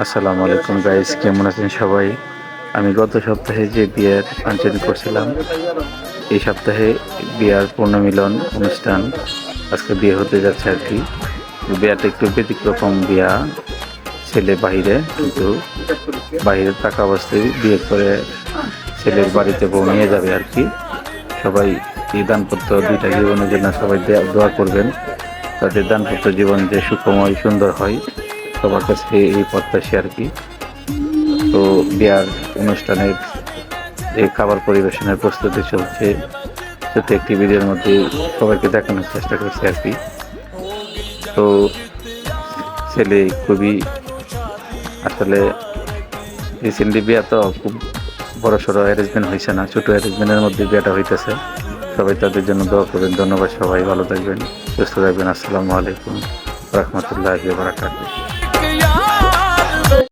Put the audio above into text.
আসসালামু আলাইকুম গাইস, কেমন আছেন সবাই? আমি গত সপ্তাহে যে বিয়ের ফাংশন করছিলাম, এই সপ্তাহে বিয়ার পুনর্মিলন অনুষ্ঠান। আজকে বিয়ে হতে যাচ্ছে আর কি। বিয়াটা একটু ব্যতিক্রম বিয়া। ছেলে বাহিরে, কিন্তু বাহিরে থাকা অবস্থায় বিয়ে করে ছেলের বাড়িতে বউ নিয়ে যাবে আর কি। সবাই এই দাম্পত্য দুইটা জীবনের জন্য সবাই দোয়া করবেন, তাদের দাম্পত্য জীবন যে সুখময় সুন্দর হয়, সবার কাছে এই প্রত্যাশা আর কি। তো বিয়ার অনুষ্ঠানের যে খাবার পরিবেশনের প্রস্তুতি চলছে, সেটা একটি ভিডিওর মধ্যে সবাইকে দেখানোর চেষ্টা করছি আর কি। তো ছেলে খুবই আসলে রিসেন্টলি বিয়া, তো খুব বড় সড়ো অ্যারেঞ্জমেন্ট হয়েছে না, ছোট অ্যারেঞ্জমেন্টের মধ্যে বিয়েটা হইতেছে। সবাই তাদের জন্য দোয়া করবেন। ধন্যবাদ, সবাই ভালো থাকবেন, সুস্থ থাকবেন। আসসালামু আলাইকুম রহমতুল্লাহি ওয়া বারাকাতুহু।